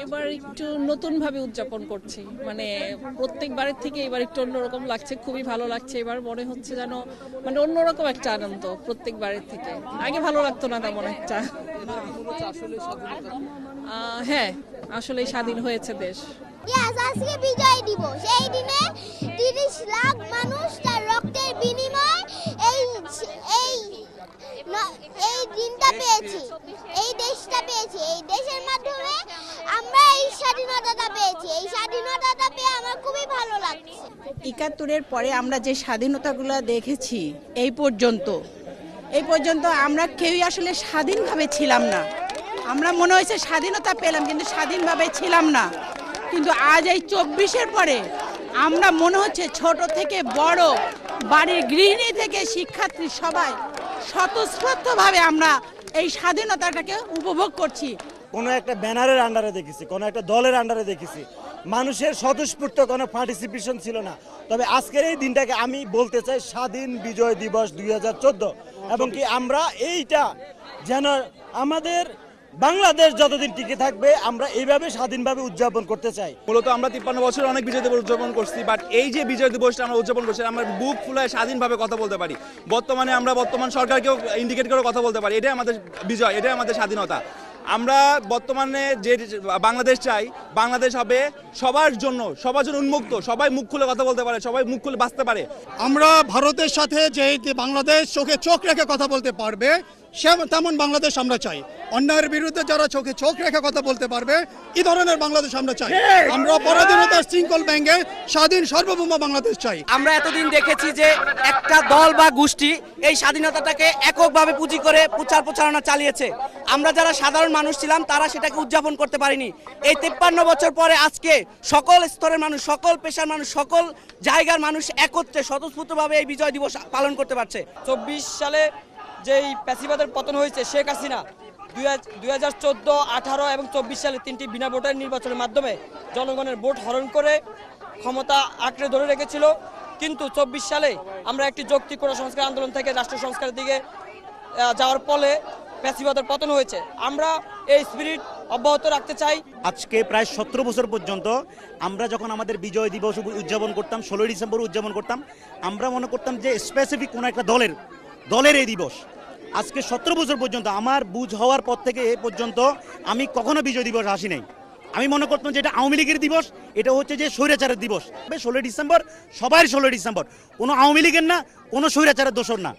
এবার একটু নতুন ভাবে উদযাপন করছি, মানে প্রত্যেকবারের থেকে এবার একটু অন্যরকম লাগছে, খুবই ভালো লাগছে। এবার মনে হচ্ছে যেন মানে অন্যরকম একটা আনন্দ প্রত্যেকবারের থেকে। আগে ভালো লাগতো না তেমন একটা। হ্যাঁ, আসলে স্বাধীন হয়েছে দেশ। আজকে বিজয় দিবস। এই দিনে 30 লাখ মানুষ তার রক্তের বিনিময়ে এই এই এই দিনটা পেয়েছি, এই দেশটা পেয়েছি। এই দেশের মাধ্যমে আমরা এই স্বাধীনতাটা পেয়েছি। এই স্বাধীনতাটা পেয়ে আমার খুবই ভালো লাগছে। ৭১-এর পরে আমরা যে স্বাধীনতাগুলো দেখেছি এই পর্যন্ত আমরা কেউই আসলে স্বাধীনভাবে ছিলাম না। আমরা মনে হয়েছে স্বাধীনতা পেলাম, কিন্তু স্বাধীনভাবে ছিলাম না। কিন্তু আজ এই ২৪-এর পরে আমরা মনে হচ্ছে ছোট থেকে বড়, বাড়ির গৃহিণী থেকে শিক্ষার্থী সবাই স্বতঃস্ফূর্তভাবে আমরা এই স্বাধীনতাটাকে উপভোগ করছি। কোনো একটা ব্যানারের আন্ডারে দেখেছি, কোনো একটা দলের আন্ডারে দেখেছি, মানুষের স্বতঃস্ফূর্ত কোনো পার্টিসিপেশন ছিল না। তবে আজকের এই দিনটাকে আমি বলতে চাই স্বাধীন বিজয় দিবস ২০১৪, এবং কি আমরা এইটা যেন আমাদের বাংলাদেশ যতদিন টিকে থাকবে আমরা এইভাবে স্বাধীনভাবে উদযাপন করতে চাই। মূলত আমরা ৫৩ বছর অনেক বিজয় দিবস উদযাপন করছি, বাট এই যে বিজয় দিবসটা আমরা উদযাপন করছি আমরা বুক ফুলায় স্বাধীনভাবে কথা বলতে পারি। বর্তমানে আমরা বর্তমান সরকারকেও ইন্ডিকেট করে কথা বলতে পারি। এটাই আমাদের বিজয়, এটাই আমাদের স্বাধীনতা। আমরা বর্তমানে যে বাংলাদেশ চাই, বাংলাদেশ হবে সবার জন্য উন্মুক্ত, সবাই মুখ খুলে কথা বলতে পারে, সবাই মুখ খুলে বাঁচতে পারে। আমরা ভারতের সাথে যে বাংলাদেশ চোখে চোখ রেখে কথা বলতে পারবে তেমন বাংলাদেশ আমরা চাই। অন্যায়ের বিরুদ্ধে যারা চোখে চোখ রেখে কথা বলতে পারবে এই ধরনের বাংলাদেশ আমরা চাই। আমরা পরাধীনতার শৃঙ্খল ভেঙে স্বাধীন সার্বভৌম বাংলাদেশ চাই। আমরা এতদিন দেখেছি যে একটা দল বা গোষ্ঠী এই স্বাধীনতাটাকে এককভাবে পুঁজি করে প্রচারণা চালিয়েছে। আমরা যারা সাধারণ মানুষ ছিলাম তারা সেটাকে উদযাপন করতে পারিনি। এই ৫৩ বছর পরে আজকে সকল স্তরের মানুষ, সকল পেশার মানুষ, সকল জায়গার মানুষ একত্রে স্বতঃস্ফূর্তভাবে এই বিজয় দিবস পালন করতে পারছে। ২৪ সালে যেই প্যাসিবাদের পতন হয়েছে, শেখ হাসিনা ২০১৪, ১৮ এবং ২৪ সালে 3টি বিনা ভোটের নির্বাচনের মাধ্যমে জনগণের ভোট হরণ করে ক্ষমতা আঁকড়ে ধরে রেখেছিল। কিন্তু ২৪ সালে আমরা একটি যৌক্তিক কোটা সংস্কার আন্দোলন থেকে রাষ্ট্র সংস্কারের দিকে যাওয়ার ফলে প্যাসিবাদের পতন হয়েছে। আমরা এই স্পিরিট অব্যাহত রাখতে চাই। আজকে প্রায় ১৭ বছর পর্যন্ত আমরা যখন আমাদের বিজয় দিবস উদযাপন করতাম, ১৬ই ডিসেম্বর উদযাপন করতাম, আমরা মনে করতাম যে স্পেসিফিক কোনো একটা দলের এই দিবস। আজকে ১৭ বছর পর্যন্ত আমার বুঝ হওয়ার পর থেকে এ পর্যন্ত আমি কখনো বিজয় দিবস আসি নাই। আমি মনে করতাম যে এটা আওয়ামী লীগের দিবস, এটা হচ্ছে যে স্বৈরাচারের দিবস। ১৬ই ডিসেম্বর সবাই ১৬ই ডিসেম্বর, কোনো আওয়ামী লীগের না, কোনো স্বৈরাচারের দোসর না।